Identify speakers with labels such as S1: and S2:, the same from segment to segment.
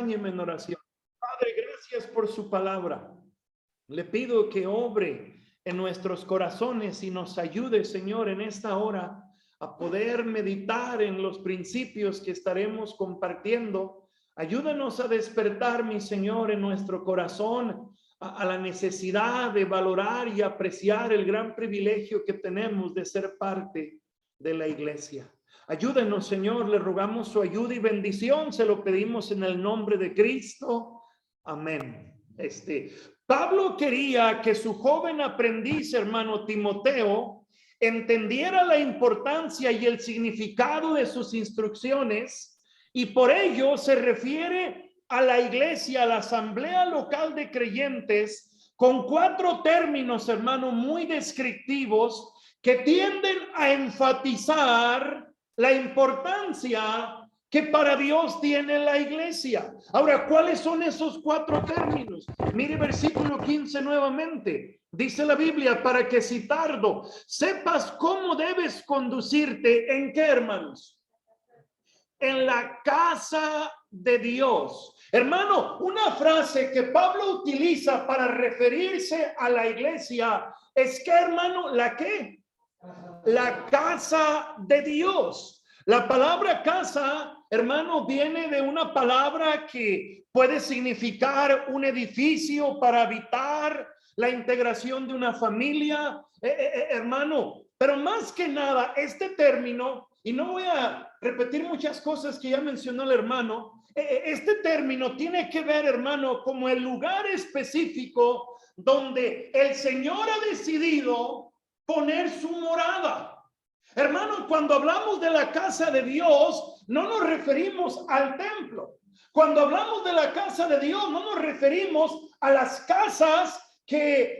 S1: En oración. Padre, gracias por su palabra. Le pido que obre en nuestros corazones y nos ayude, Señor, en esta hora a poder meditar en los principios que estaremos compartiendo. Ayúdanos a despertar, mi Señor, en nuestro corazón a la necesidad de valorar y apreciar el gran privilegio que tenemos de ser parte de la iglesia. Ayúdenos, Señor, le rogamos su ayuda y bendición, se lo pedimos en el nombre de Cristo. Amén. Pablo quería que su joven aprendiz, hermano Timoteo, entendiera la importancia y el significado de sus instrucciones, y por ello se refiere a la iglesia, a la asamblea local de creyentes, con 4 términos, hermano, muy descriptivos que tienden a enfatizar la importancia que para Dios tiene la iglesia. Ahora, ¿cuáles son esos 4 términos? Mire versículo 15 nuevamente. Dice la Biblia, para que si tardo, sepas cómo debes conducirte. ¿En qué, hermanos? En la casa de Dios. Hermano, una frase que Pablo utiliza para referirse a la iglesia es que, hermano, ¿la qué? La casa de Dios. La palabra casa, hermano, viene de una palabra que puede significar un edificio para habitar, la integración de una familia, hermano. Pero más que nada, este término, y no voy a repetir muchas cosas que ya mencionó el hermano, este término tiene que ver, hermano, como el lugar específico donde el Señor ha decidido poner su morada. Hermanos, cuando hablamos de la casa de Dios, no nos referimos al templo. Cuando hablamos de la casa de Dios, no nos referimos a las casas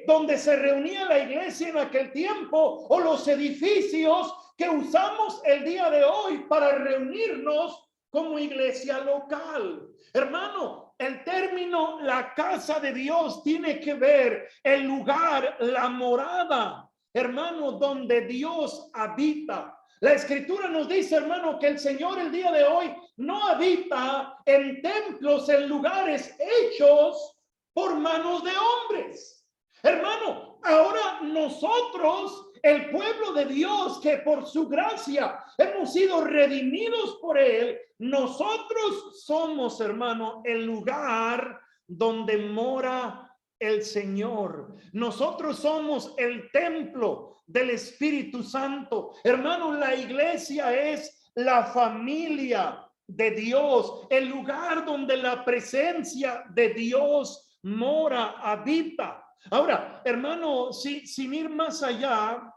S1: donde se reunía la iglesia en aquel tiempo, o los edificios que usamos el día de hoy para reunirnos como iglesia local. Hermano, el término la casa de Dios tiene que ver el lugar, la morada, hermano, donde Dios habita. La escritura nos dice, hermano, que el Señor el día de hoy no habita en templos, en lugares hechos por manos de hombres. Hermano, ahora nosotros, el pueblo de Dios, que por su gracia hemos sido redimidos por Él, nosotros somos, hermano, el lugar donde mora el Señor. Nosotros somos el templo del Espíritu Santo. Hermano, la iglesia es la familia de Dios, el lugar donde la presencia de Dios mora, habita. Ahora, hermano, sin ir más allá,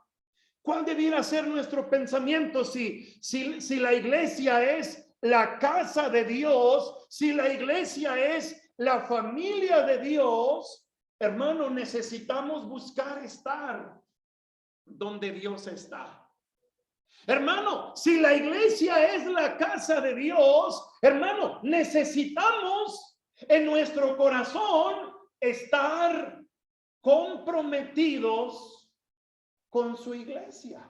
S1: ¿cuál debiera ser nuestro pensamiento si la iglesia es la casa de Dios, si la iglesia es la familia de Dios? Hermano, necesitamos buscar estar donde Dios está. Hermano, si la iglesia es la casa de Dios, hermano, necesitamos en nuestro corazón estar comprometidos con su iglesia.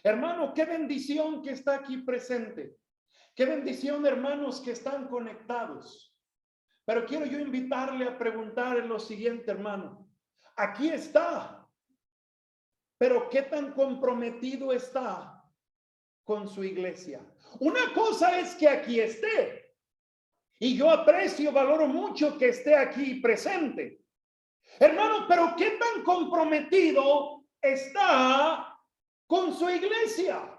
S1: Hermano, qué bendición que está aquí presente. Qué bendición, hermanos, que están conectados. Pero quiero yo invitarle a preguntar lo siguiente, hermano. Aquí está, pero ¿qué tan comprometido está con su iglesia? Una cosa es que aquí esté, y yo aprecio, valoro mucho que esté aquí presente. Hermano, pero ¿qué tan comprometido está con su iglesia?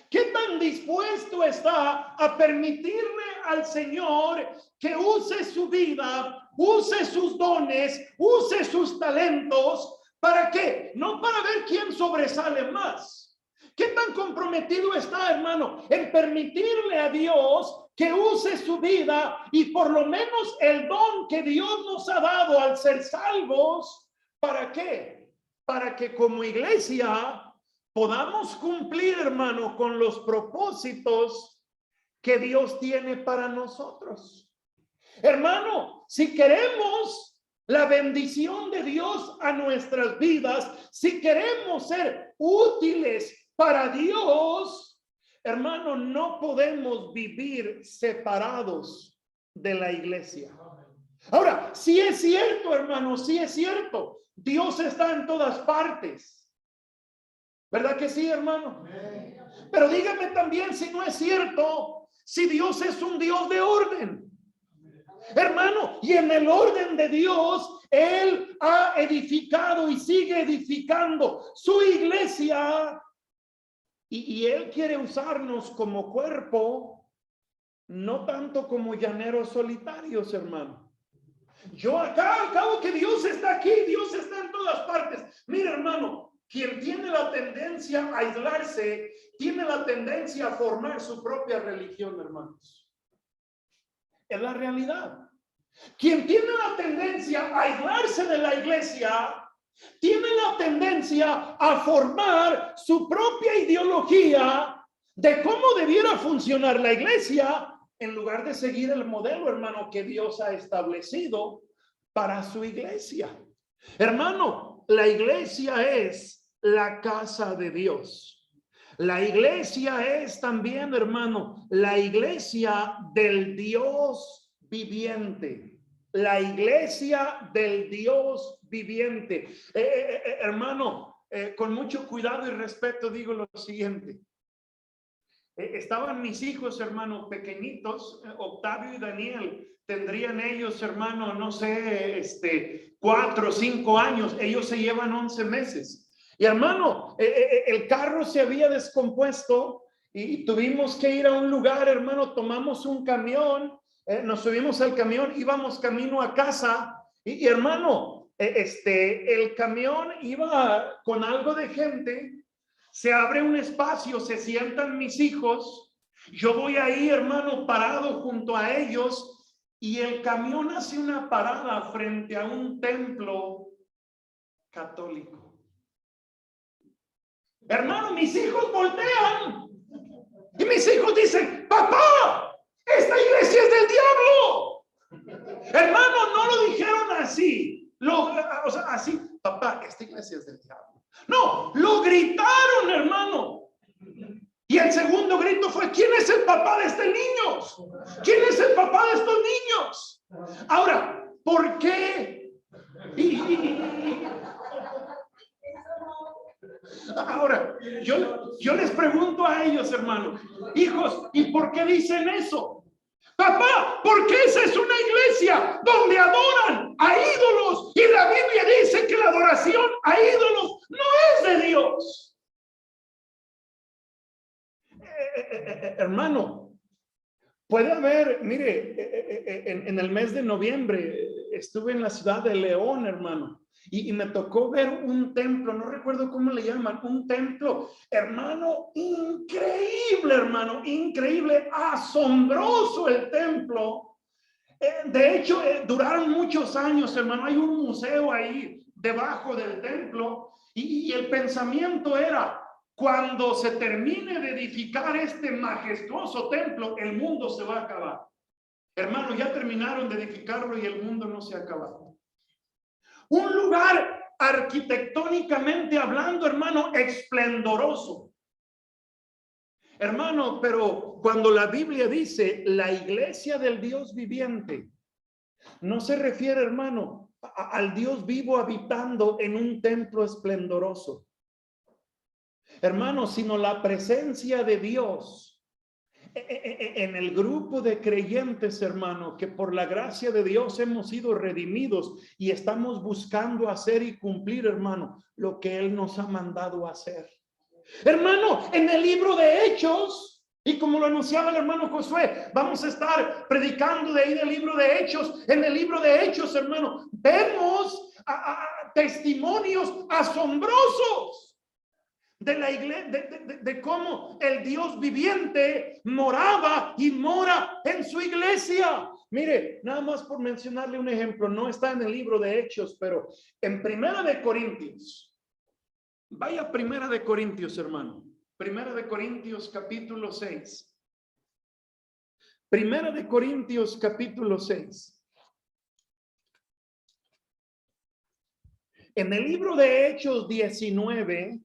S1: ¿Qué tan dispuesto está a permitirle al Señor que use su vida, use sus dones, use sus talentos? ¿Para qué? No para ver quién sobresale más. ¿Qué tan comprometido está, hermano, en permitirle a Dios que use su vida y por lo menos el don que Dios nos ha dado al ser salvos? ¿Para qué? Para que como iglesia podamos cumplir, hermano, con los propósitos que Dios tiene para nosotros. Hermano, si queremos la bendición de Dios a nuestras vidas, si queremos ser útiles para Dios, hermano, no podemos vivir separados de la iglesia. Ahora, sí es cierto, hermano, sí es cierto. Dios está en todas partes. ¿Verdad que sí, hermano? Pero dígame también si no es cierto, si Dios es un Dios de orden. Hermano, y en el orden de Dios, Él ha edificado y sigue edificando su iglesia. Y Él quiere usarnos como cuerpo, no tanto como llaneros solitarios, hermano. Yo acá, al cabo que Dios está aquí, Dios está en todas partes. Mira, hermano, quien tiene la tendencia a aislarse, tiene la tendencia a formar su propia religión, hermanos. Es la realidad. Quien tiene la tendencia a aislarse de la iglesia, tiene la tendencia a formar su propia ideología de cómo debiera funcionar la iglesia, en lugar de seguir el modelo, hermano, que Dios ha establecido para su iglesia. Hermano, la iglesia es la casa de Dios. La iglesia es también, hermano, la iglesia del Dios viviente. La iglesia del Dios viviente. Hermano, con mucho cuidado y respeto digo lo siguiente. Estaban mis hijos, hermano, pequeñitos, Octavio y Daniel. Tendrían ellos, hermano, no sé, 4 o 5 años. Ellos se llevan 11 meses. Y hermano, el carro se había descompuesto y tuvimos que ir a un lugar, hermano. Tomamos un camión, nos subimos al camión, íbamos camino a casa y hermano, el camión iba con algo de gente. Se abre un espacio, se sientan mis hijos. Yo voy ahí, hermano, parado junto a ellos y el camión hace una parada frente a un templo católico. Hermano, mis hijos voltean y mis hijos dicen: papá, esta iglesia es del diablo. Hermano, no lo dijeron así, o sea, así, papá, esta iglesia es del diablo. No, lo gritaron, hermano. Y el segundo grito fue: ¿quién es el papá de este niño? ¿Quién es el papá de estos niños? Ahora, ¿por qué? Ahora, yo les pregunto a ellos, hermano, hijos, ¿y por qué dicen eso? Papá, porque esa es una iglesia donde adoran a ídolos y la Biblia dice que la adoración a ídolos no es de Dios. Hermano, puede haber, mire, en el mes de noviembre estuve en la ciudad de León, hermano, y me tocó ver un templo, no recuerdo cómo le llaman, un templo, hermano, increíble, hermano, increíble, asombroso el templo. De hecho, duraron muchos años, hermano. Hay un museo ahí debajo del templo y el pensamiento era: cuando se termine de edificar este majestuoso templo, el mundo se va a acabar. Hermano, ya terminaron de edificarlo y el mundo no se ha acabado. Un lugar arquitectónicamente hablando, hermano, esplendoroso. Hermano, pero cuando la Biblia dice la iglesia del Dios viviente, no se refiere, hermano, al Dios vivo habitando en un templo esplendoroso, hermano, sino la presencia de Dios en el grupo de creyentes, hermano, que por la gracia de Dios hemos sido redimidos y estamos buscando hacer y cumplir, hermano, lo que Él nos ha mandado a hacer. Hermano, en el libro de Hechos, y como lo anunciaba el hermano Josué, vamos a estar predicando de ahí del libro de Hechos. En el libro de Hechos, hermano, vemos testimonios asombrosos de la iglesia, de cómo el Dios viviente moraba y mora en su iglesia. Mire, nada más por mencionarle un ejemplo, no está en el libro de Hechos, pero en Primera de Corintios, vaya Primera de Corintios, hermano. Primera de Corintios capítulo 6. Primera de Corintios capítulo 6. En el libro de Hechos 19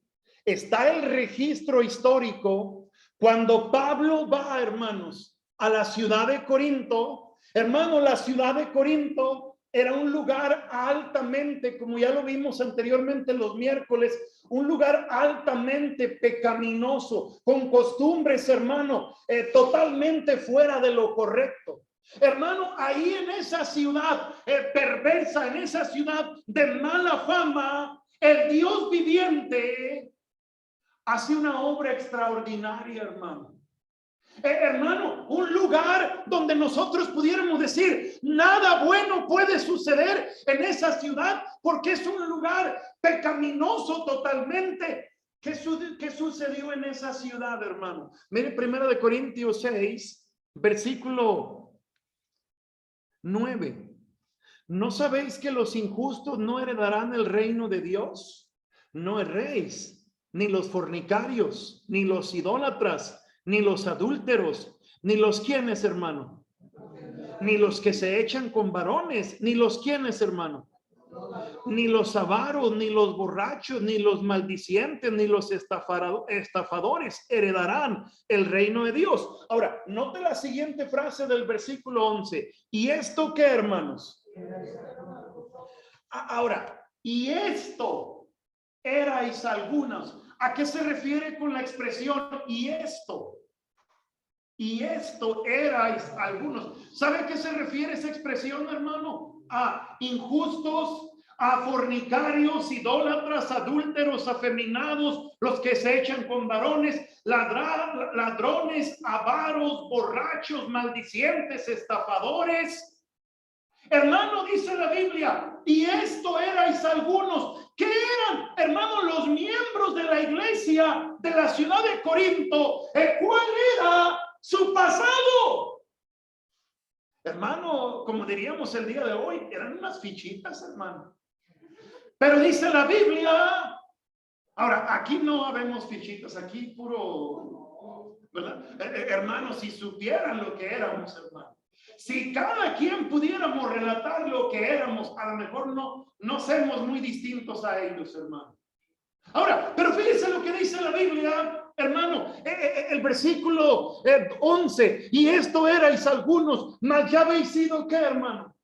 S1: está el registro histórico cuando Pablo va, hermanos, a la ciudad de Corinto Hermano, la ciudad de Corinto era un lugar altamente, como ya lo vimos anteriormente los miércoles, un lugar altamente pecaminoso, con costumbres, hermano, totalmente fuera de lo correcto. Hermano, ahí en esa ciudad perversa, en esa ciudad de mala fama, el Dios viviente hace una obra extraordinaria, hermano. Hermano, un lugar donde nosotros pudiéramos decir, nada bueno puede suceder en esa ciudad, porque es un lugar pecaminoso totalmente. ¿Qué sucedió en esa ciudad, hermano? Mire, 1 Corintios 6, versículo 9. ¿No sabéis que los injustos no heredarán el reino de Dios? No erréis, ni los fornicarios, ni los idólatras, ni los adúlteros, ni los quienes, hermano, ni los que se echan con varones, ni los quienes, hermano, ni los avaros, ni los borrachos, ni los maldicientes, ni los estafadores heredarán el reino de Dios. Ahora, note la siguiente frase del versículo 11. ¿Y esto qué, hermanos? Ahora, y esto erais algunos. ¿A qué se refiere con la expresión y esto? Y esto erais algunos. ¿Sabe a qué se refiere esa expresión, hermano? A injustos, a fornicarios, idólatras, adúlteros, afeminados, los que se echan con varones, ladrones, avaros, borrachos, maldicientes, estafadores. Hermano, dice la Biblia, y esto erais algunos. ¿Qué eran, hermano, los miembros de la iglesia de la ciudad de Corinto? ¿Cuál era su pasado? Hermano, como diríamos el día de hoy, eran unas fichitas, hermano. Pero dice la Biblia, ahora, aquí no habemos fichitas, aquí puro, ¿verdad? Hermanos, si supieran lo que éramos, hermano. Si cada quien pudiéramos relatar lo que éramos, a lo mejor no somos muy distintos a ellos, hermano. Ahora, pero fíjense lo que dice la Biblia, hermano, el versículo 11, y esto erais algunos, mas ya habéis sido, ¿qué, hermano?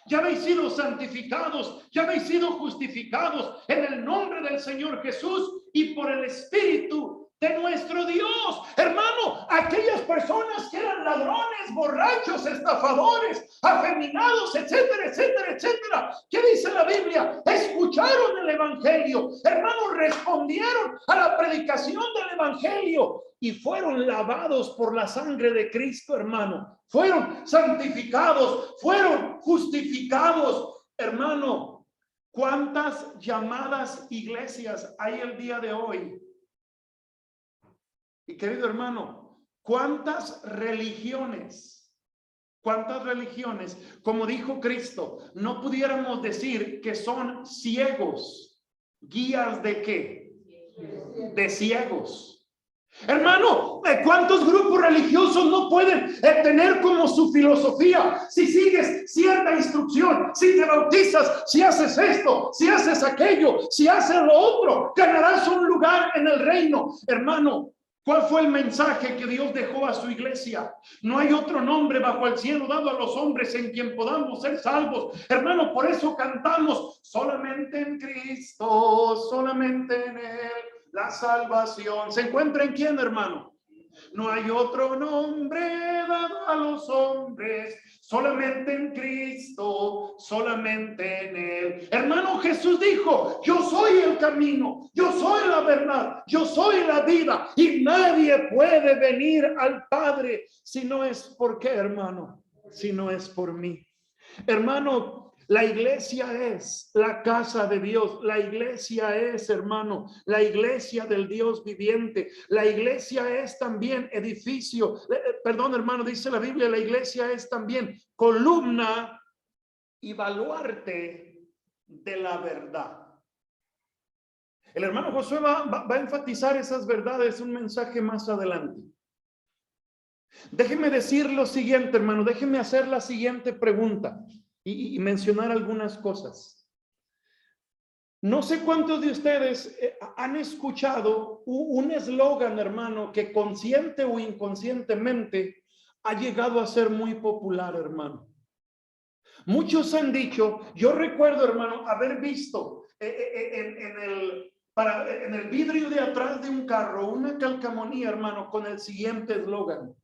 S1: Ya habéis sido santificados, ya habéis sido justificados en el nombre del Señor Jesús y por el Espíritu de nuestro Dios. Hermano, aquellas personas que eran ladrones, borrachos, estafadores, afeminados, etcétera, etcétera, etcétera. ¿Qué dice la Biblia? Escucharon el evangelio, hermanos, respondieron a la predicación del evangelio y fueron lavados por la sangre de Cristo, hermano. Fueron santificados, fueron justificados, hermano. ¿Cuántas llamadas iglesias hay el día de hoy? Y querido hermano, ¿cuántas religiones, como dijo Cristo, no pudiéramos decir que son ciegos, guías de qué? De ciegos. Hermano, ¿cuántos grupos religiosos no pueden tener como su filosofía? Si sigues cierta instrucción, si te bautizas, si haces esto, si haces aquello, si haces lo otro, ganarás un lugar en el reino. Hermano, ¿cuál fue el mensaje que Dios dejó a su iglesia? No hay otro nombre bajo el cielo dado a los hombres en quien podamos ser salvos. Hermano, por eso cantamos solamente en Cristo, solamente en Él. La salvación se encuentra en quién, hermano. No hay otro nombre dado a los hombres, solamente en Cristo, solamente en Él. Hermano, Jesús dijo, yo soy el camino, yo soy la verdad, yo soy la vida, y nadie puede venir al Padre si no es por qué, hermano, si no es por mí. Hermano, la iglesia es la casa de Dios. La iglesia es, hermano, la iglesia del Dios viviente. La iglesia es también edificio. Perdón, hermano, dice la Biblia, la iglesia es también columna y baluarte de la verdad. El hermano Josué va a enfatizar esas verdades, un mensaje más adelante. Déjeme decir lo siguiente, hermano, déjeme hacer la siguiente pregunta. Y mencionar algunas cosas. No sé cuántos de ustedes han escuchado un eslogan, hermano, que consciente o inconscientemente ha llegado a ser muy popular, hermano. Muchos han dicho, yo recuerdo, hermano, haber visto en el vidrio de atrás de un carro una calcamonía, hermano, con el siguiente eslogan: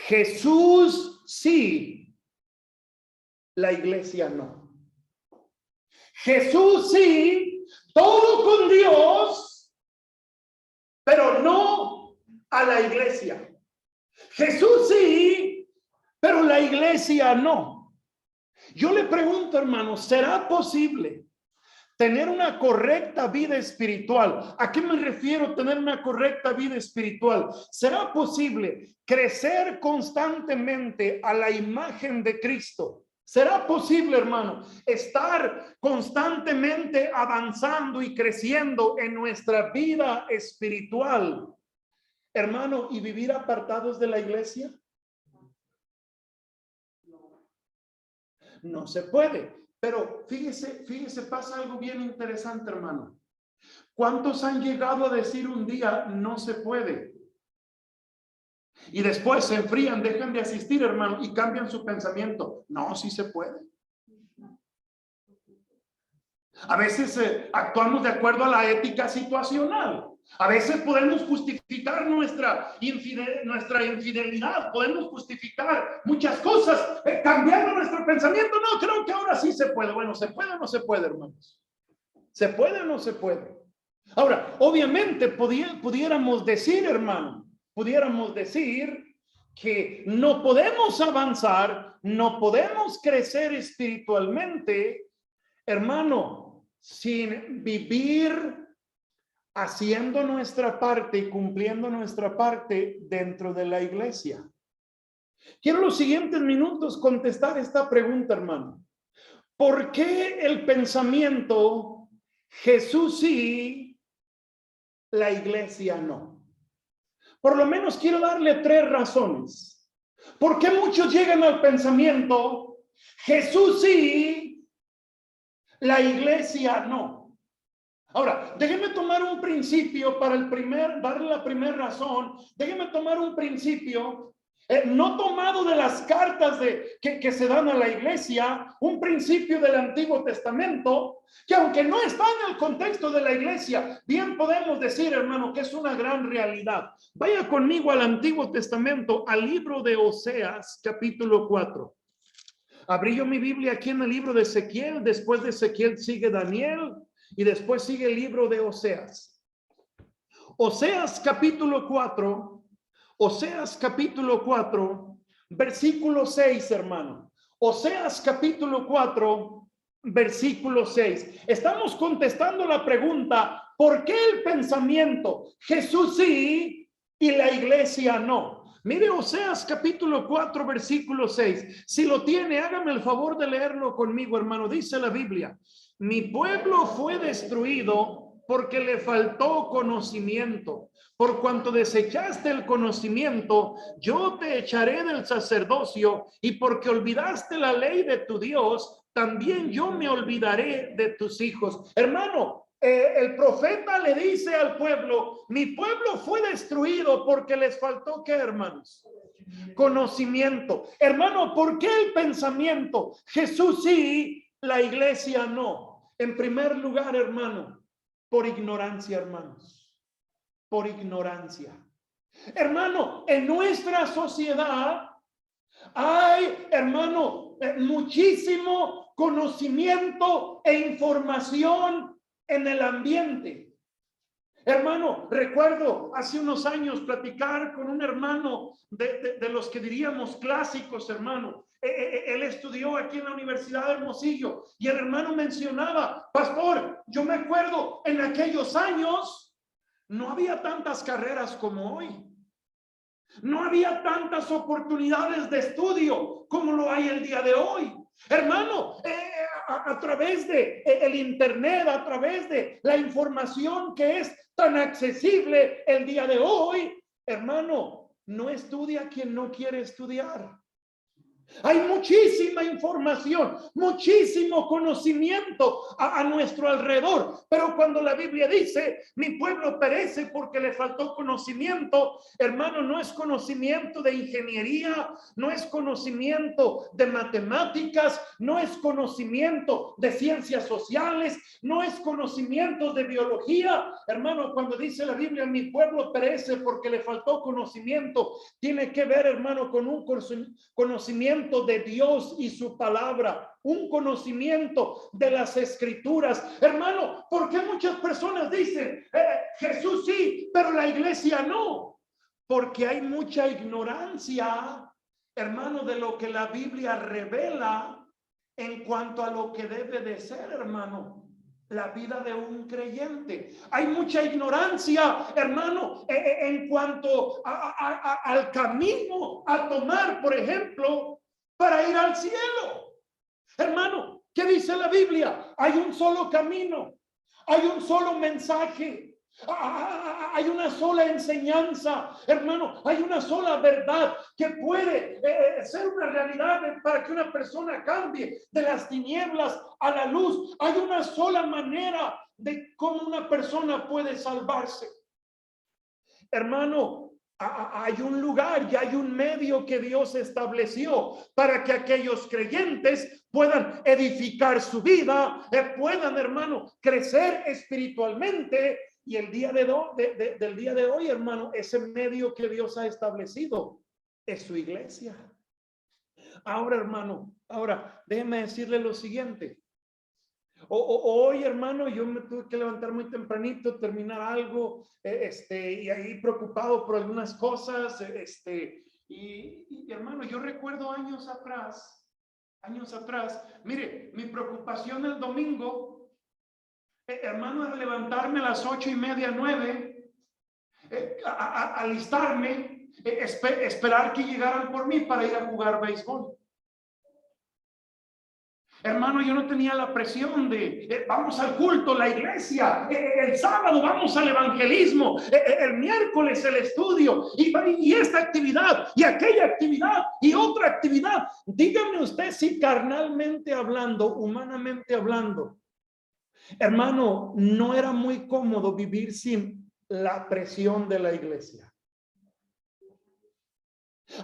S1: Jesús sí, la iglesia no. Jesús sí, todo con Dios, pero no a la iglesia. Jesús sí, pero la iglesia no. Yo le pregunto, hermano, ¿será posible tener una correcta vida espiritual? ¿A qué me refiero tener una correcta vida espiritual? ¿Será posible crecer constantemente a la imagen de Cristo? ¿Será posible, hermano, estar constantemente avanzando y creciendo en nuestra vida espiritual, hermano, y vivir apartados de la iglesia? No se puede. Pero fíjese, pasa algo bien interesante, hermano. ¿Cuántos han llegado a decir un día no se puede? Y después se enfrían, dejan de asistir, hermano, y cambian su pensamiento. No, sí se puede. A veces actuamos de acuerdo a la ética situacional. A veces podemos justificar nuestra infidelidad, podemos justificar muchas cosas, cambiando nuestro pensamiento. No, creo que ahora sí se puede. Bueno, ¿se puede o no se puede, hermanos? ¿Se puede o no se puede? Ahora, obviamente pudiéramos decir, hermano, pudiéramos decir que no podemos avanzar, no podemos crecer espiritualmente, hermano, sin vivir haciendo nuestra parte y cumpliendo nuestra parte dentro de la iglesia. Quiero los siguientes minutos contestar esta pregunta, hermano. ¿Por qué el pensamiento Jesús sí, la iglesia no? Por lo menos quiero darle 3 razones. ¿Por qué muchos llegan al pensamiento Jesús sí, la iglesia no? Ahora, déjeme tomar un principio para darle la primera razón. Déjeme tomar un principio no tomado de las cartas que se dan a la iglesia, un principio del Antiguo Testamento, que aunque no está en el contexto de la iglesia, bien podemos decir, hermano, que es una gran realidad. Vaya conmigo al Antiguo Testamento, al libro de Oseas, capítulo 4. Abrí yo mi Biblia aquí en el libro de Ezequiel. Después de Ezequiel sigue Daniel. Y después sigue el libro de Oseas. Oseas capítulo 4. Oseas capítulo 4, versículo 6, hermano. Oseas capítulo 4, versículo 6. Estamos contestando la pregunta, ¿por qué el pensamiento Jesús sí y la iglesia no? Mire Oseas capítulo 4, versículo 6. Si lo tiene, hágame el favor de leerlo conmigo, hermano. Dice la Biblia: mi pueblo fue destruido porque le faltó conocimiento. Por cuanto desechaste el conocimiento, yo te echaré del sacerdocio, y porque olvidaste la ley de tu Dios, también yo me olvidaré de tus hijos. Hermano, el profeta le dice al pueblo, mi pueblo fue destruido porque les faltó, ¿qué, hermanos? Conocimiento. Hermano, ¿por qué el pensamiento Jesús sí, la iglesia no? En primer lugar, hermano, por ignorancia, hermanos, por ignorancia. Hermano, en nuestra sociedad hay, hermano, muchísimo conocimiento e información en el ambiente. Hermano, recuerdo hace unos años platicar con un hermano de los que diríamos clásicos, hermano. Él estudió aquí en la Universidad de Hermosillo y el hermano mencionaba, pastor, yo me acuerdo en aquellos años no había tantas carreras como hoy. No había tantas oportunidades de estudio como lo hay el día de hoy. Hermano, a través de el internet, a través de la información que es tan accesible el día de hoy, hermano, no estudia quien no quiere estudiar. Hay muchísima información, muchísimo conocimiento a nuestro alrededor. Pero cuando la Biblia dice, mi pueblo perece porque le faltó conocimiento, hermano, no es conocimiento de ingeniería, no es conocimiento de matemáticas, no es conocimiento de ciencias sociales, no es conocimiento de biología. Hermano, cuando dice la Biblia, mi pueblo perece porque le faltó conocimiento, tiene que ver, hermano, con un conocimiento de Dios y su palabra, un conocimiento de las escrituras. Hermano, ¿por qué muchas personas dicen Jesús sí, pero la iglesia no? Porque hay mucha ignorancia, hermano, de lo que la Biblia revela en cuanto a lo que debe de ser, hermano, la vida de un creyente. Hay mucha ignorancia, hermano, en cuanto al camino a tomar, por ejemplo, para ir al cielo. Hermano, ¿qué dice la Biblia? Hay un solo camino, hay un solo mensaje, hay una sola enseñanza, hermano, hay una sola verdad que puede ser una realidad para que una persona cambie de las tinieblas a la luz. Hay una sola manera de cómo una persona puede salvarse. Hermano, hay un lugar y hay un medio que Dios estableció para que aquellos creyentes puedan edificar su vida, puedan, hermano, crecer espiritualmente. Y el día del día de hoy, hermano, ese medio que Dios ha establecido es su iglesia. Ahora, hermano, déjeme decirle lo siguiente. Hoy, hermano, yo me tuve que levantar muy tempranito, terminar algo, y ahí preocupado por algunas cosas, y hermano, yo recuerdo años atrás, mire, mi preocupación el domingo, hermano, era levantarme a las 8:30, 9, alistarme, esperar que llegaran por mí para ir a jugar béisbol. Hermano, yo no tenía la presión de vamos al culto, la iglesia, el sábado vamos al evangelismo, el miércoles el estudio, y esta actividad, y aquella actividad, y otra actividad. Dígame usted si carnalmente hablando, humanamente hablando, hermano, no era muy cómodo vivir sin la presión de la iglesia.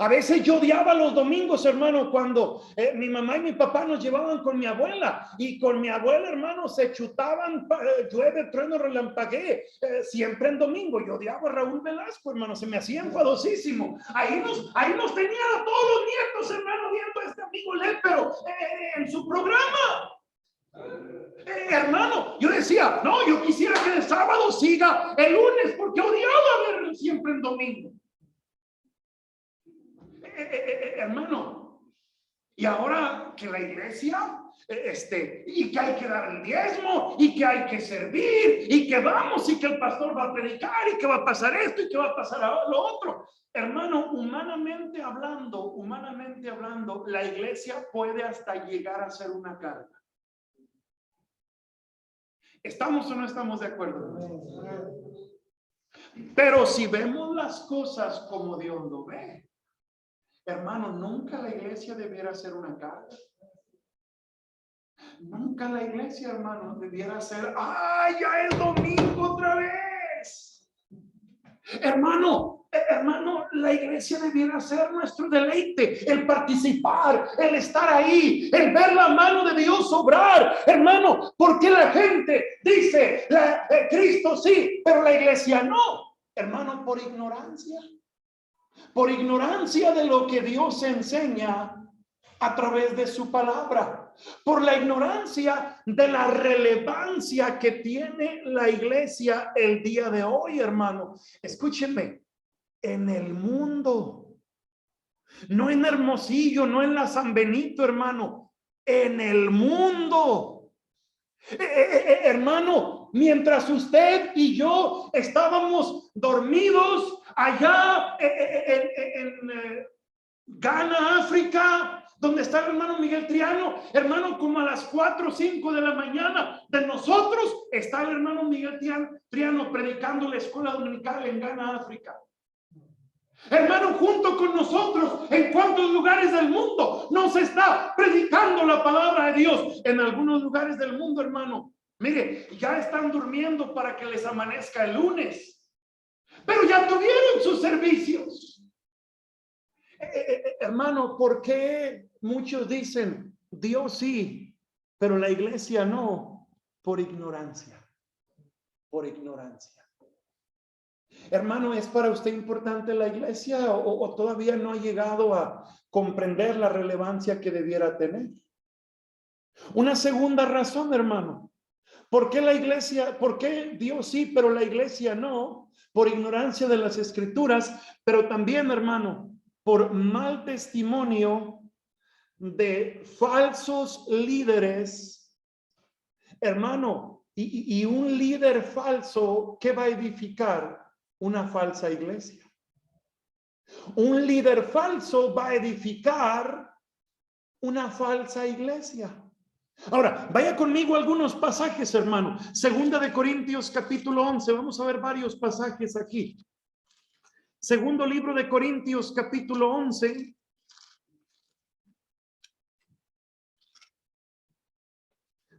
S1: A veces yo odiaba los domingos, hermano, cuando mi mamá y mi papá nos llevaban con mi abuela, y con mi abuela, hermano, se chutaban, llueve, trueno, relampaguee, siempre en domingo. Yo odiaba a Raúl Velasco, hermano, se me hacía enfadosísimo. Ahí nos tenían a todos los nietos, hermano, viendo a este amigo Lépero en su programa. Hermano, yo decía, no, yo quisiera que el sábado siga el lunes, porque odiaba verlo siempre en domingo. Hermano, y ahora que la iglesia, y que hay que dar el diezmo, y que hay que servir, y que vamos, y que el pastor va a predicar, y que va a pasar esto, y que va a pasar lo otro. Hermano, humanamente hablando, la iglesia puede hasta llegar a ser una carga. ¿Estamos o no estamos de acuerdo? Pero si vemos las cosas como Dios lo ve, hermano, nunca la iglesia debiera ser una carga. Nunca la iglesia, hermano, debiera ser, ¡ay, ya es domingo otra vez! Hermano, la iglesia debiera ser nuestro deleite, el participar, el estar ahí, el ver la mano de Dios obrar. Hermano, porque la gente dice, Cristo sí, pero la iglesia no. Hermano, por ignorancia de lo que Dios enseña a través de su palabra, por la ignorancia de la relevancia que tiene la iglesia el día de hoy, hermano. Escúchenme, en el mundo, no en Hermosillo, no en la San Benito, hermano, en el mundo. Hermano, mientras usted y yo estábamos dormidos allá en Ghana, África, donde está el hermano Miguel Triano, hermano, como a las 4 o 5 de la mañana de nosotros, está el hermano Miguel Triano predicando la escuela dominical en Ghana, África. Hermano, junto con nosotros, ¿en cuántos lugares del mundo no se está predicando la palabra de Dios? En algunos lugares del mundo, hermano, mire, ya están durmiendo para que les amanezca el lunes, pero ya tuvieron sus servicios. Hermano, ¿por qué muchos dicen Dios sí, pero la iglesia no? Por ignorancia, por ignorancia. Hermano, ¿es para usted importante la iglesia o todavía no ha llegado a comprender la relevancia que debiera tener? Una segunda razón, hermano, ¿por qué la iglesia, por qué Dios sí, pero la iglesia no? Por ignorancia de las escrituras, pero también, hermano, por mal testimonio de falsos líderes. Hermano, y un líder falso, ¿qué va a edificar? Una falsa iglesia. Un líder falso va a edificar una falsa iglesia. Ahora, vaya conmigo a algunos pasajes, hermano. Segunda de Corintios capítulo 11. Vamos a ver varios pasajes aquí. Segundo libro de Corintios capítulo 11.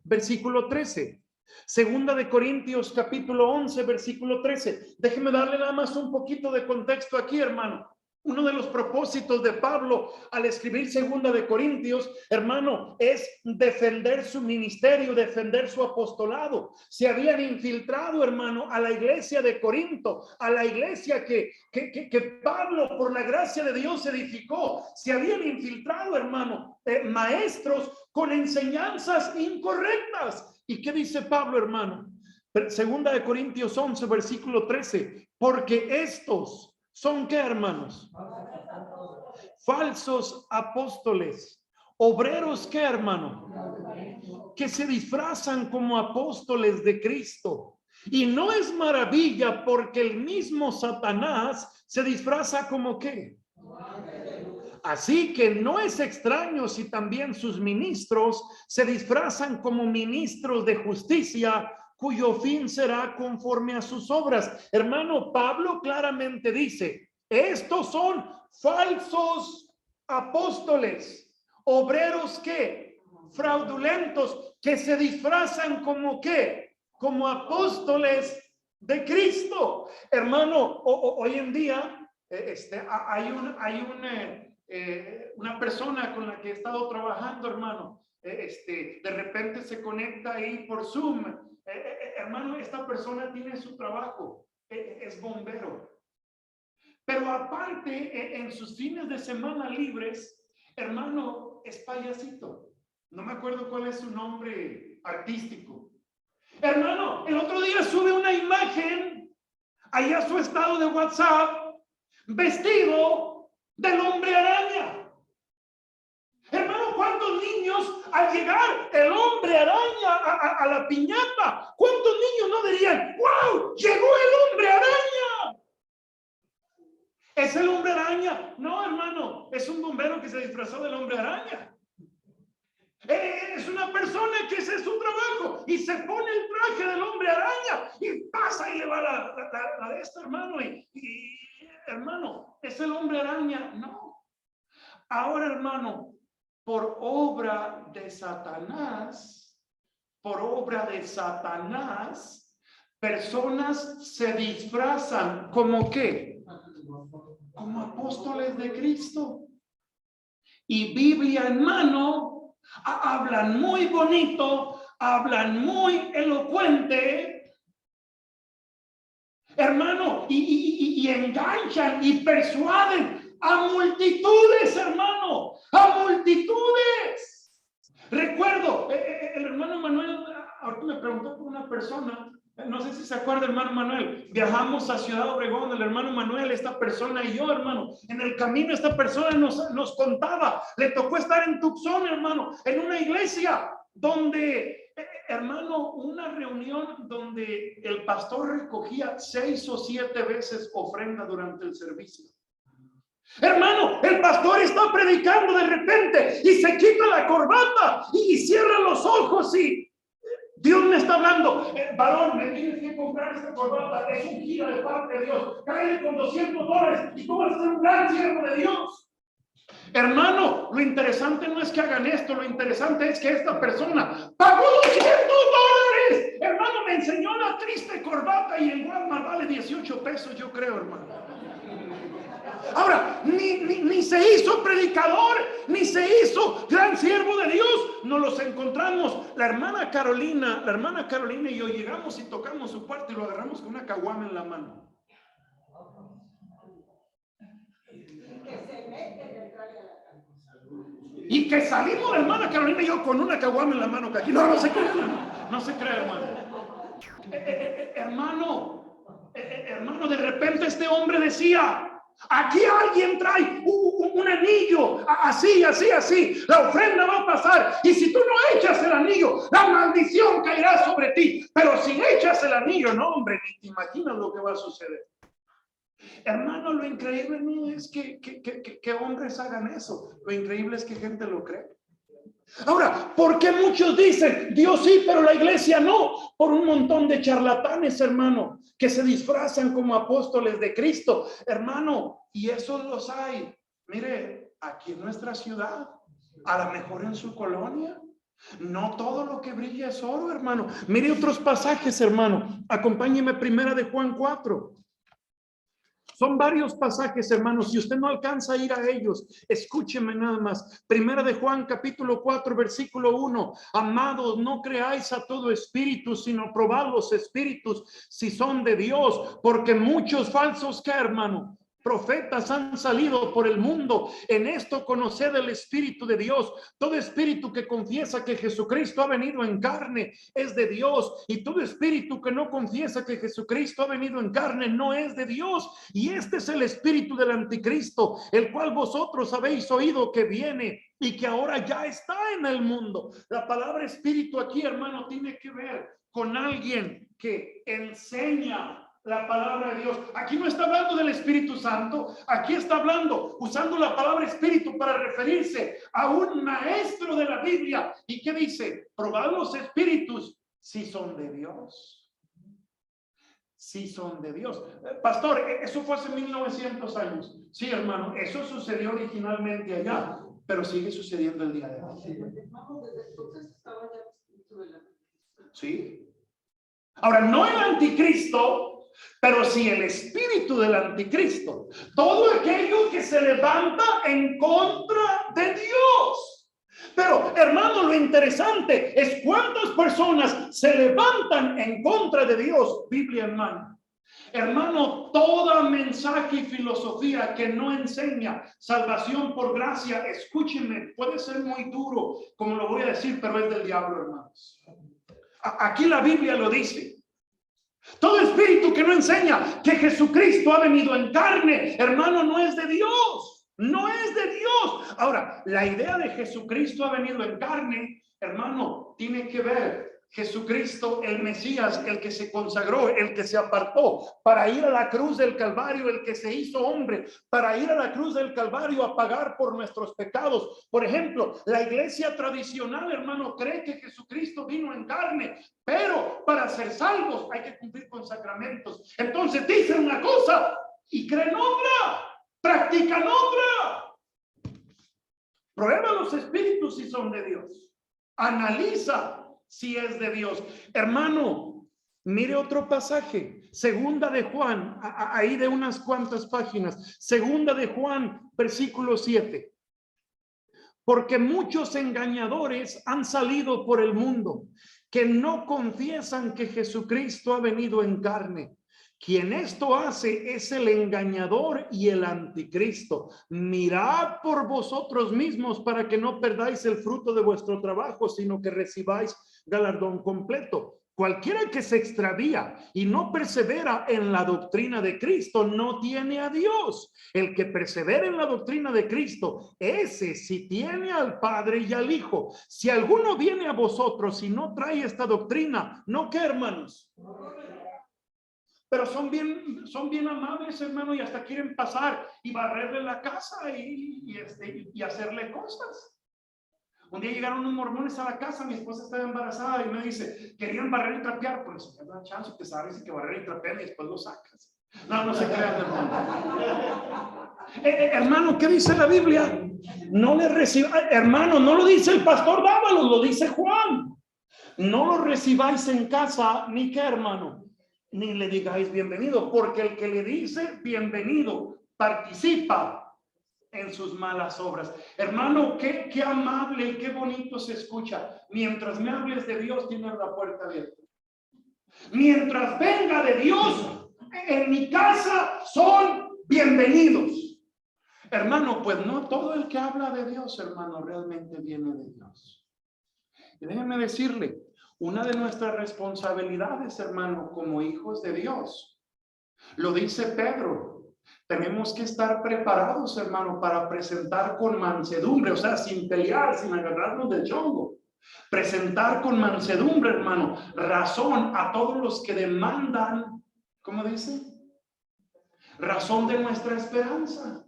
S1: Versículo 13. Segunda de Corintios capítulo 11, versículo 13. Déjeme darle nada más un poquito de contexto aquí, hermano. Uno de los propósitos de Pablo al escribir Segunda de Corintios, hermano, es defender su ministerio, defender su apostolado. Se habían infiltrado, hermano, a la iglesia de Corinto, a la iglesia que Pablo, por la gracia de Dios, edificó. Se habían infiltrado, hermano, maestros con enseñanzas incorrectas. ¿Y qué dice Pablo, hermano? Segunda de Corintios 11, versículo 13. Porque estos son, ¿qué, hermanos? Falsos apóstoles. Obreros, ¿qué, hermano? Que se disfrazan como apóstoles de Cristo. Y no es maravilla porque el mismo Satanás se disfraza como ¿qué? Así que no es extraño si también sus ministros se disfrazan como ministros de justicia, cuyo fin será conforme a sus obras. Hermano, Pablo claramente dice, estos son falsos apóstoles, obreros que fraudulentos, que se disfrazan como ¿qué? Como apóstoles de Cristo. Hermano, hoy en día hay una persona con la que he estado trabajando, hermano, de repente se conecta ahí por Zoom. Hermano, esta persona tiene su trabajo, es bombero. Pero aparte, en sus fines de semana libres, hermano, es payasito. No me acuerdo cuál es su nombre artístico. Hermano, el otro día sube una imagen allá a su estado de WhatsApp, vestido del hombre araña. Hermano, ¿cuántos niños al llegar el hombre araña a la piñata, cuántos niños no dirían, wow, llegó el hombre araña? ¿Es el hombre araña? No, hermano, es un bombero que se disfrazó del hombre araña. Es una persona que ese es su trabajo y se pone el traje del hombre araña y pasa y le va la de este, hermano, y hermano, ¿es el hombre araña? No. Ahora, hermano, por obra de Satanás, personas se disfrazan como ¿qué? Como apóstoles de Cristo. Y Biblia en mano, hablan muy bonito, hablan muy elocuente, hermano, y enganchan y persuaden a multitudes, hermano, a multitudes. Recuerdo, el hermano Manuel, ahorita me preguntó por una persona, no sé si se acuerda, hermano Manuel, viajamos a Ciudad Obregón, el hermano Manuel, esta persona y yo, hermano, en el camino esta persona nos contaba, le tocó estar en Tucson, hermano, en una iglesia donde, hermano, una reunión donde el pastor recogía 6 o 7 veces ofrenda durante el servicio. Hermano, el pastor está predicando de repente y se quita la corbata y cierra los ojos y Dios me está hablando, varón, me tienes que comprar esta corbata, es un giro de parte de Dios, cállate con $200 y tú vas a ser un gran siervo de Dios. Hermano, lo interesante no es que hagan esto, lo interesante es que esta persona pagó $200. Hermano, me enseñó la triste corbata y en Walmart vale 18 pesos, yo creo, hermano. Ahora, ni se hizo predicador, ni se hizo gran siervo de Dios. Nos los encontramos. La hermana Carolina y yo llegamos y tocamos su puerta y lo agarramos con una caguama en la mano. Y que salimos la hermana Carolina y yo con una caguama en la mano. Que aquí no se cree, no se cree, hermano. Hermano, de repente este hombre decía: aquí alguien trae un anillo, así. La ofrenda va a pasar. Y si tú no echas el anillo, la maldición caerá sobre ti. Pero si echas el anillo, no, hombre, ni te imaginas lo que va a suceder. Hermano, lo increíble no es que hombres hagan eso. Lo increíble es que gente lo cree. Ahora, ¿por qué muchos dicen Dios sí, pero la iglesia no? Por un montón de charlatanes, hermano, que se disfrazan como apóstoles de Cristo, hermano, y esos los hay. Mire, aquí en nuestra ciudad, a lo mejor en su colonia. No todo lo que brilla es oro, hermano. Mire otros pasajes, hermano. Acompáñeme, primera de Juan 4. Son varios pasajes, hermanos. Si usted no alcanza a ir a ellos, escúcheme nada más. Primera de Juan, capítulo 4, versículo 1. Amados, no creáis a todo espíritu, sino probad los espíritus si son de Dios, porque muchos falsos, ¿qué, hermano? Profetas han salido por el mundo. En esto conoced el Espíritu de Dios. Todo espíritu que confiesa que Jesucristo ha venido en carne es de Dios, y todo espíritu que no confiesa que Jesucristo ha venido en carne no es de Dios. Y este es el espíritu del anticristo, el cual vosotros habéis oído que viene y que ahora ya está en el mundo. La palabra espíritu aquí, hermano, tiene que ver con alguien que enseña la palabra de Dios. Aquí no está hablando del Espíritu Santo, aquí está hablando, usando la palabra espíritu para referirse a un maestro de la Biblia. ¿Y qué dice? Probad los espíritus si son de Dios. Si son de Dios. Pastor, eso fue hace 1900 años. Sí, hermano, eso sucedió originalmente allá, pero sigue sucediendo el día de hoy. Sí. Ahora, no el anticristo, pero sí el espíritu del anticristo. Todo aquello que se levanta en contra de Dios. Pero, hermano, lo interesante es cuántas personas se levantan en contra de Dios. Biblia en mano. Hermano, toda mensaje y filosofía que no enseña salvación por gracia, escúchenme, puede ser muy duro, como lo voy a decir, pero es del diablo, hermanos. Aquí la Biblia lo dice. Todo espíritu que no enseña que Jesucristo ha venido en carne, hermano, no es de Dios. No es de Dios. Ahora, la idea de Jesucristo ha venido en carne, hermano, tiene que ver Jesucristo, el Mesías, el que se consagró, el que se apartó para ir a la cruz del Calvario, el que se hizo hombre para ir a la cruz del Calvario a pagar por nuestros pecados. Por ejemplo, la iglesia tradicional, hermano, cree que Jesucristo vino en carne, pero para ser salvos hay que cumplir con sacramentos. Entonces dicen una cosa y creen otra, practican otra. Prueba los espíritus si son de Dios. Analiza si es de Dios. Hermano, mire otro pasaje. Segunda de Juan, ahí de unas cuantas páginas. Segunda de Juan, versículo 7. Porque muchos engañadores han salido por el mundo, que no confiesan que Jesucristo ha venido en carne. Quien esto hace es el engañador y el anticristo. Mirad por vosotros mismos para que no perdáis el fruto de vuestro trabajo, sino que recibáis galardón completo. Cualquiera que se extravía y no persevera en la doctrina de Cristo no tiene a Dios. El que persevera en la doctrina de Cristo, ese sí tiene al Padre y al Hijo. Si alguno viene a vosotros y no trae esta doctrina, ¿no qué, hermanos? Pero son bien amables, hermano, y hasta quieren pasar y barrerle la casa y hacerle cosas. Un día llegaron unos mormones a la casa, mi esposa estaba embarazada y me dice, querían barrer y trapear. Pues me da chance que sabes que barrer y trapear y después lo sacas. No, no se crean, hermano. Hermano, ¿qué dice la Biblia? No le reciba, hermano, no lo dice el pastor Dávalos, lo dice Juan. No lo recibáis en casa, ni qué, hermano, ni le digáis bienvenido, porque el que le dice bienvenido participa en sus malas obras. Hermano, qué amable y qué bonito se escucha. Mientras me hables de Dios, tienes la puerta abierta. Mientras venga de Dios, en mi casa son bienvenidos. Hermano, pues no todo el que habla de Dios, hermano, realmente viene de Dios. Y déjenme decirle, una de nuestras responsabilidades, hermano, como hijos de Dios, lo dice Pedro, tenemos que estar preparados, hermano, para presentar con mansedumbre, o sea, sin pelear, sin agarrarnos del chongo. Presentar con mansedumbre, hermano, razón a todos los que demandan, ¿cómo dice? Razón de nuestra esperanza.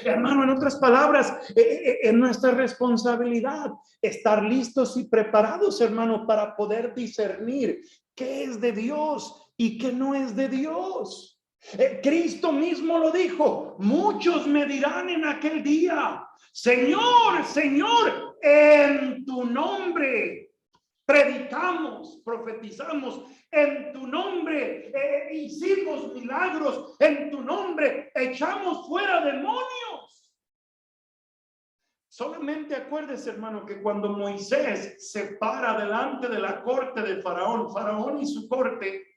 S1: Hermano, en otras palabras, es nuestra responsabilidad estar listos y preparados, hermano, para poder discernir qué es de Dios y qué no es de Dios. Cristo mismo lo dijo, muchos me dirán en aquel día, Señor, Señor, en tu nombre predicamos, profetizamos, en tu nombre hicimos milagros, en tu nombre echamos fuera demonios. Solamente acuérdese, hermano, que cuando Moisés se para delante de la corte de Faraón y su corte,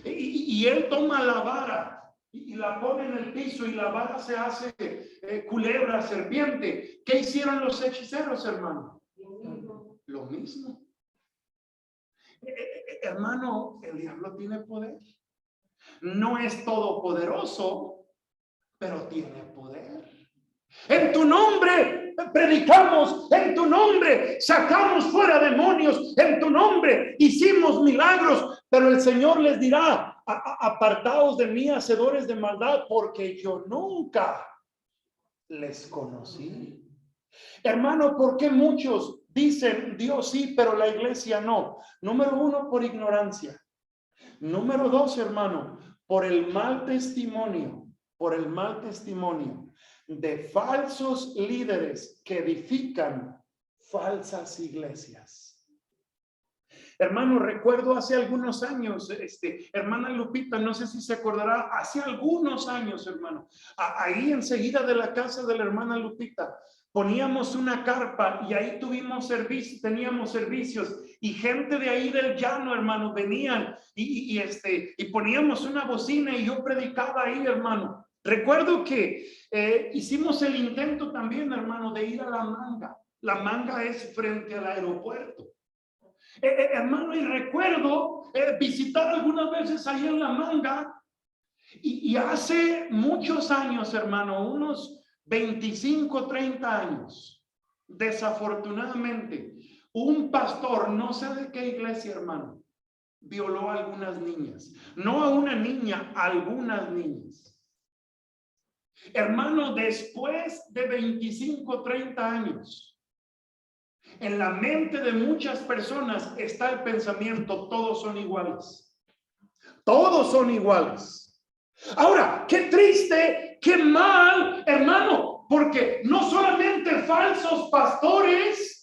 S1: y él toma la vara y la pone en el piso y la vara se hace culebra, serpiente. ¿Qué hicieron los hechiceros, hermano? Lo mismo. Hermano, el diablo tiene poder. No es todopoderoso, pero tiene poder. En tu nombre predicamos, en tu nombre sacamos fuera demonios, en tu nombre hicimos milagros, pero el Señor les dirá, apartaos de mí, hacedores de maldad, porque yo nunca les conocí. Hermano, ¿por qué muchos dicen Dios sí, pero la iglesia no? Número uno, por ignorancia. Número dos, hermano, por el mal testimonio, de falsos líderes que edifican falsas iglesias. Hermano, recuerdo hace algunos años, hermana Lupita, no sé si se acordará, hace algunos años, hermano, ahí enseguida de la casa de la hermana Lupita, poníamos una carpa y ahí teníamos servicios y gente de ahí del llano, hermano, venían y poníamos una bocina y yo predicaba ahí, hermano. Recuerdo que hicimos el intento también, hermano, de ir a La Manga. La Manga es frente al aeropuerto. Hermano, y recuerdo visitar algunas veces ahí en La Manga y hace muchos años, hermano, unos 25, 30 años, desafortunadamente, un pastor, no sé de qué iglesia, hermano, violó a algunas niñas. No a una niña, a algunas niñas. Hermano, después de 25, 30 años, en la mente de muchas personas está el pensamiento, todos son iguales. Todos son iguales. Ahora, qué triste, qué mal, hermano, porque no solamente falsos pastores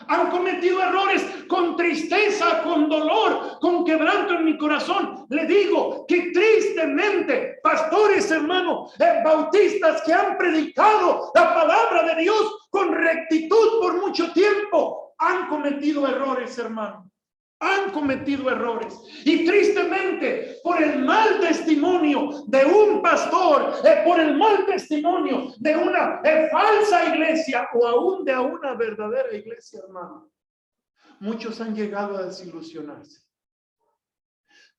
S1: han cometido errores, con tristeza, con dolor, con quebranto en mi corazón. Le digo que tristemente, pastores, hermano, bautistas que han predicado la palabra de Dios con rectitud por mucho tiempo, han cometido errores, hermano. Han cometido errores y tristemente por el mal testimonio de un pastor, por el mal testimonio de una falsa iglesia o aún de una verdadera iglesia, hermano, muchos han llegado a desilusionarse.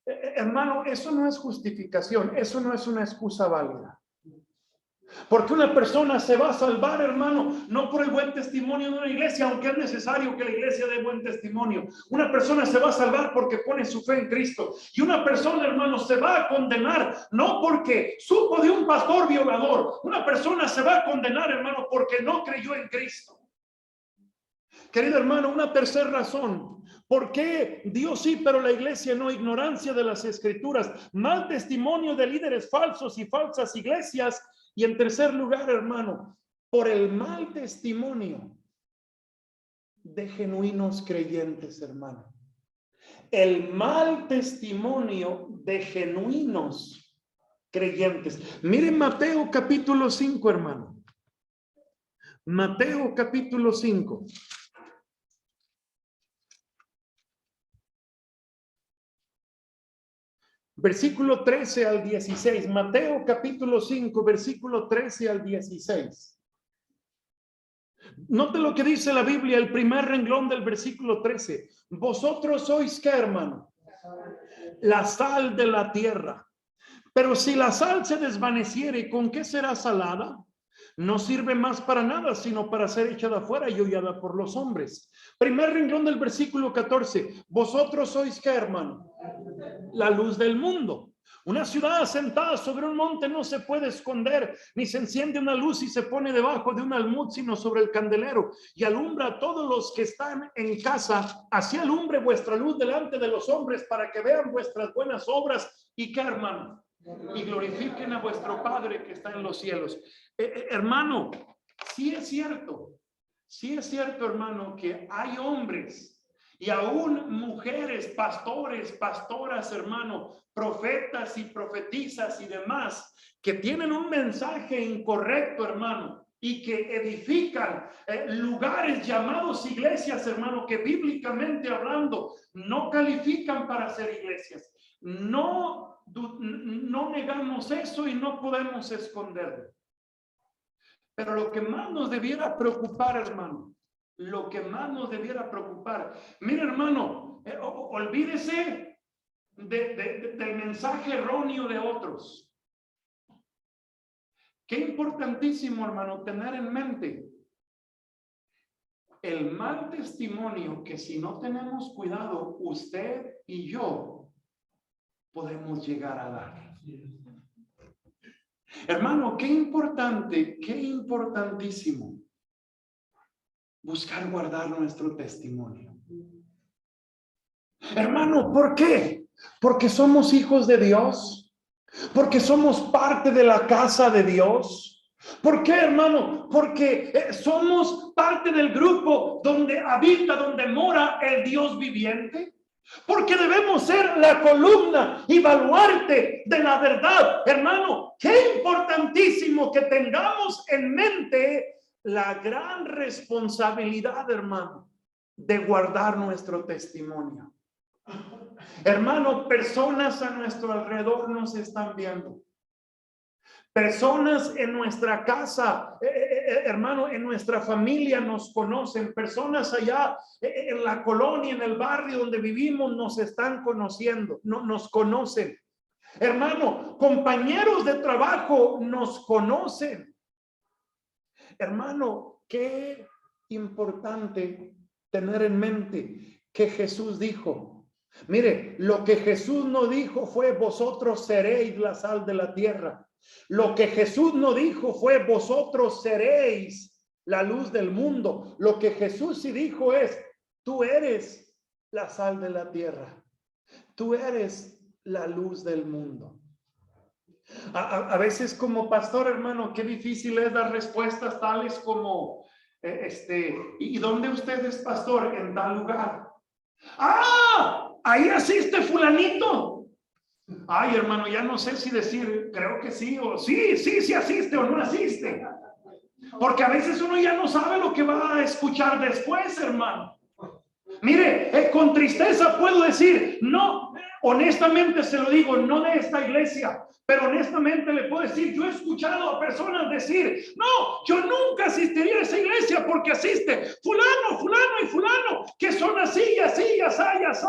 S1: Hermano, eso no es justificación, eso no es una excusa válida. Porque una persona se va a salvar, hermano, no por el buen testimonio de una iglesia, aunque es necesario que la iglesia dé buen testimonio. Una persona se va a salvar porque pone su fe en Cristo. Y una persona, hermano, se va a condenar no porque supo de un pastor violador. Una persona se va a condenar, hermano, porque no creyó en Cristo. Querido hermano, una tercera razón. ¿Por qué Dios sí, pero la iglesia no? Ignorancia de las escrituras, mal testimonio de líderes falsos y falsas iglesias. Y en tercer lugar, hermano, por el mal testimonio de genuinos creyentes, hermano. El mal testimonio de genuinos creyentes. Miren Mateo capítulo 5, hermano. Mateo capítulo 5. Versículo 13 al 16. Mateo capítulo 5, versículo 13 al 16. Note lo que dice la Biblia, el primer renglón del versículo 13. Vosotros sois, ¿qué, hermano? La sal de la tierra. Pero si la sal se desvaneciere, ¿con qué será salada? No sirve más para nada, sino para ser echada afuera y hollada por los hombres. Primer renglón del versículo 14. Vosotros sois, ¿qué, hermano? La luz del mundo. Una ciudad asentada sobre un monte no se puede esconder, ni se enciende una luz y se pone debajo de un almud, sino sobre el candelero, y alumbra a todos los que están en casa. Así alumbre vuestra luz delante de los hombres, para que vean vuestras buenas obras y que, hermano, y glorifiquen a vuestro Padre que está en los cielos. Hermano, sí es cierto, hermano, que hay hombres y aún mujeres, pastores, pastoras, hermano, profetas y profetizas y demás, que tienen un mensaje incorrecto, hermano, y que edifican lugares llamados iglesias, hermano, que bíblicamente hablando no califican para ser iglesias. No negamos eso y no podemos esconderlo. Pero lo que más nos debiera preocupar, hermano, lo que más nos debiera preocupar. Mira, hermano, olvídese del mensaje erróneo de otros. Qué importantísimo, hermano, tener en mente el mal testimonio que, si no tenemos cuidado, usted y yo podemos llegar a dar. Hermano, qué importante, qué importantísimo buscar guardar nuestro testimonio. Hermano, ¿por qué? Porque somos hijos de Dios, porque somos parte de la casa de Dios. ¿Por qué, hermano? Porque somos parte del grupo donde habita, donde mora el Dios viviente. Porque debemos ser la columna y baluarte de la verdad. Hermano, qué importantísimo que tengamos en mente la gran responsabilidad, hermano, de guardar nuestro testimonio. Hermano, personas a nuestro alrededor nos están viendo. Personas en nuestra casa, hermano, en nuestra familia nos conocen. Personas allá en la colonia, en el barrio donde vivimos, nos están conociendo, nos conocen. Hermano, compañeros de trabajo nos conocen. Hermano, qué importante tener en mente que Jesús dijo. Mire, lo que Jesús no dijo fue: vosotros seréis la sal de la tierra. Lo que Jesús no dijo fue: vosotros seréis la luz del mundo. Lo que Jesús sí dijo es: tú eres la sal de la tierra. Tú eres la luz del mundo. A veces como pastor, hermano, qué difícil es dar respuestas tales como ¿y dónde usted es pastor? En tal lugar. ¡Ah! Ahí asiste fulanito. Ay, hermano, ya no sé si decir creo que sí o sí asiste o no asiste. Porque a veces uno ya no sabe lo que va a escuchar después, hermano. Mire, con tristeza puedo decir, no, honestamente se lo digo, no de esta iglesia, pero honestamente le puedo decir, yo he escuchado a personas decir: no, yo nunca asistiría a esa iglesia porque asiste fulano, fulano y fulano, que son así, así, así, así.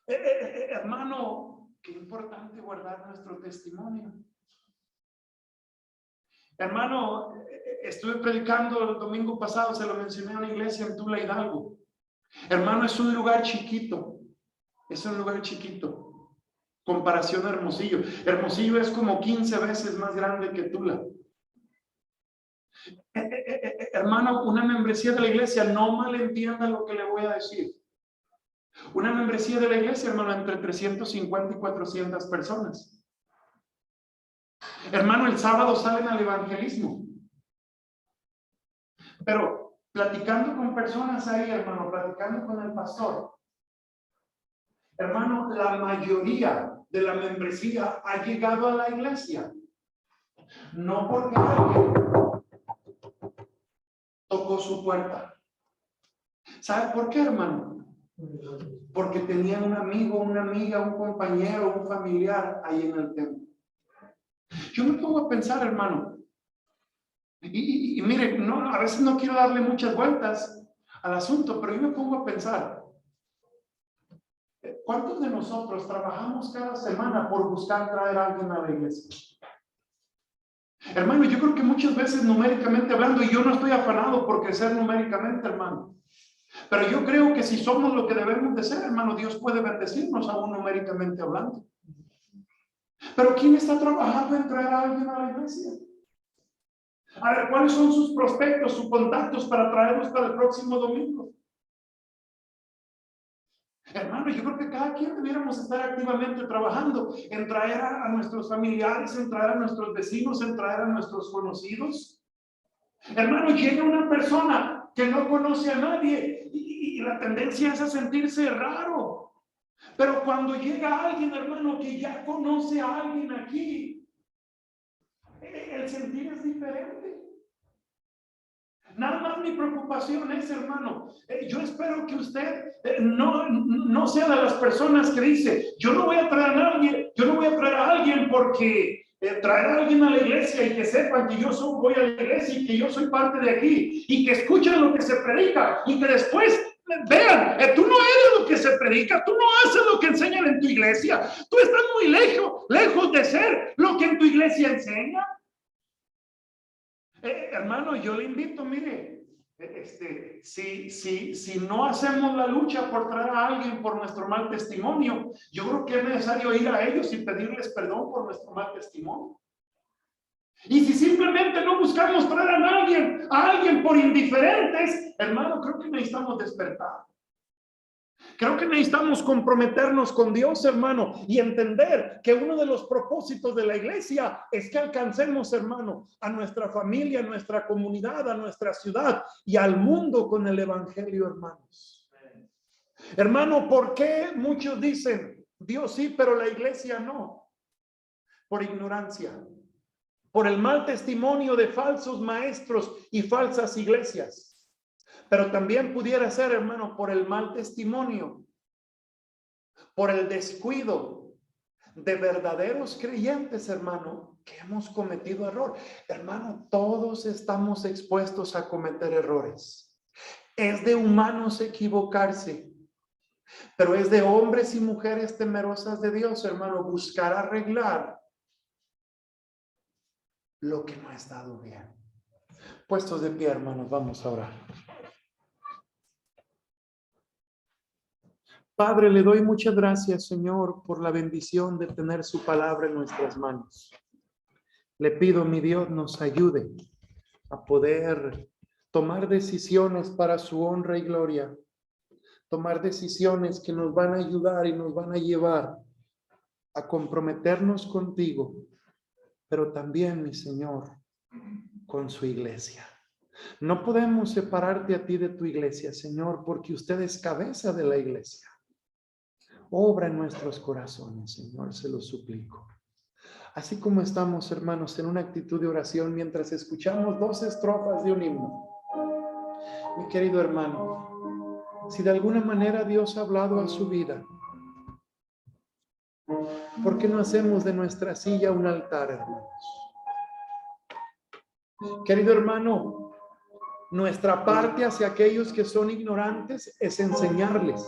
S1: Hermano, qué importante guardar nuestro testimonio. Hermano, estuve predicando el domingo pasado, se lo mencioné a una iglesia en Tula, Hidalgo. Hermano, es un lugar chiquito, comparación a Hermosillo. Hermosillo es como 15 veces más grande que Tula. Hermano, una membresía de la iglesia, no malentienda lo que le voy a decir. Una membresía de la iglesia, hermano, entre 350 y 400 personas. Hermano, el sábado salen al evangelismo. Pero platicando con personas ahí, hermano, platicando con el pastor, hermano, la mayoría de la membresía ha llegado a la iglesia. No porque alguien tocó su puerta. ¿Sabe por qué, hermano? Porque tenía un amigo, una amiga, un compañero, un familiar ahí en el templo. Yo me pongo a pensar, hermano, y mire, no, a veces no quiero darle muchas vueltas al asunto, pero yo me pongo a pensar, ¿cuántos de nosotros trabajamos cada semana por buscar traer a alguien a la iglesia? Hermano, yo creo que muchas veces numéricamente hablando, y yo no estoy afanado por crecer numéricamente, hermano, pero yo creo que si somos lo que debemos de ser, hermano, Dios puede bendecirnos aún numéricamente hablando. Pero ¿quién está trabajando en traer a alguien a la iglesia? A ver, ¿cuáles son sus prospectos, sus contactos para traerlos para el próximo domingo? Hermano, yo creo que cada quien debiéramos estar activamente trabajando en traer a nuestros familiares, en traer a nuestros vecinos, en traer a nuestros conocidos. Hermano, llega una persona que no conoce a nadie y la tendencia es a sentirse raro. Pero cuando llega alguien, hermano, que ya conoce a alguien aquí, el sentir es diferente. Nada más mi preocupación es, hermano, yo espero que usted no sea de las personas que dice, yo no voy a traer a nadie, yo no voy a traer a alguien porque traer a alguien a la iglesia y que sepan que yo voy a la iglesia y que yo soy parte de aquí y que escuchen lo que se predica y que después vean, tú no eres lo que se predica, tú no haces lo que enseñan en tu iglesia, tú estás muy lejos de ser lo que en tu iglesia enseña. Hermano, yo le invito, mire, si no hacemos la lucha por traer a alguien por nuestro mal testimonio, yo creo que es necesario ir a ellos y pedirles perdón por nuestro mal testimonio. Y si simplemente no buscamos traer a alguien por indiferentes, hermano, creo que necesitamos despertar. Creo que necesitamos comprometernos con Dios, hermano, y entender que uno de los propósitos de la iglesia es que alcancemos, hermano, a nuestra familia, a nuestra comunidad, a nuestra ciudad y al mundo con el evangelio, hermanos. Hermano, ¿por qué muchos dicen, Dios sí, pero la iglesia no? Por ignorancia, por el mal testimonio de falsos maestros y falsas iglesias. Pero también pudiera ser, hermano, por el mal testimonio, por el descuido de verdaderos creyentes, hermano, que hemos cometido error. Hermano, todos estamos expuestos a cometer errores. Es de humanos equivocarse, pero es de hombres y mujeres temerosas de Dios, hermano, buscar arreglar lo que no ha estado bien. Puestos de pie, hermanos, vamos a orar. Padre, le doy muchas gracias, Señor, por la bendición de tener su palabra en nuestras manos. Le pido, mi Dios, nos ayude a poder tomar decisiones para su honra y gloria, tomar decisiones que nos van a ayudar y nos van a llevar a comprometernos contigo, pero también, mi Señor, con su iglesia. No podemos separarte a ti de tu iglesia, Señor, porque usted es cabeza de la iglesia. Obra en nuestros corazones, Señor, se lo suplico. Así como estamos, hermanos, en una actitud de oración mientras escuchamos 2 estrofas de un himno. Mi querido hermano, si de alguna manera Dios ha hablado a su vida, ¿por qué no hacemos de nuestra silla un altar, hermanos? Querido hermano, nuestra parte hacia aquellos que son ignorantes es enseñarles.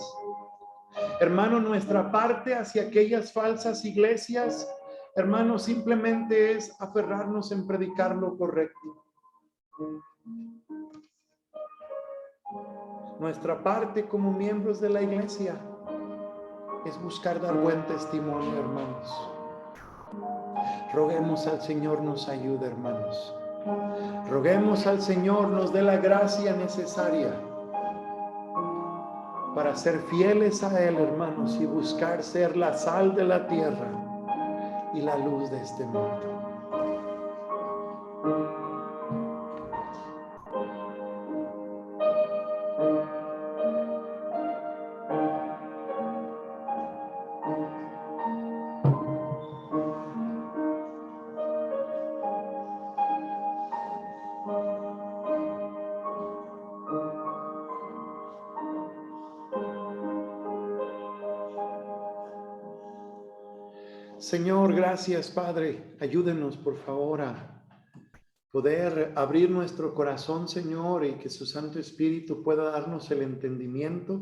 S1: Hermano, nuestra parte hacia aquellas falsas iglesias, hermano, simplemente es aferrarnos en predicar lo correcto. Nuestra parte como miembros de la iglesia es buscar dar buen testimonio, hermanos. Roguemos al Señor nos ayude, hermanos. Roguemos al Señor nos dé la gracia necesaria para ser fieles a Él, hermanos, y buscar ser la sal de la tierra y la luz de este mundo. Señor, gracias, Padre. Ayúdenos, por favor, a poder abrir nuestro corazón, Señor, y que su Santo Espíritu pueda darnos el entendimiento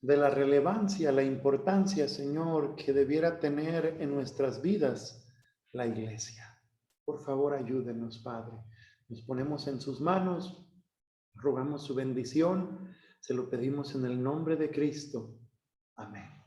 S1: de la relevancia, la importancia, Señor, que debiera tener en nuestras vidas la iglesia. Por favor, ayúdenos, Padre. Nos ponemos en sus manos, rogamos su bendición, se lo pedimos en el nombre de Cristo. Amén.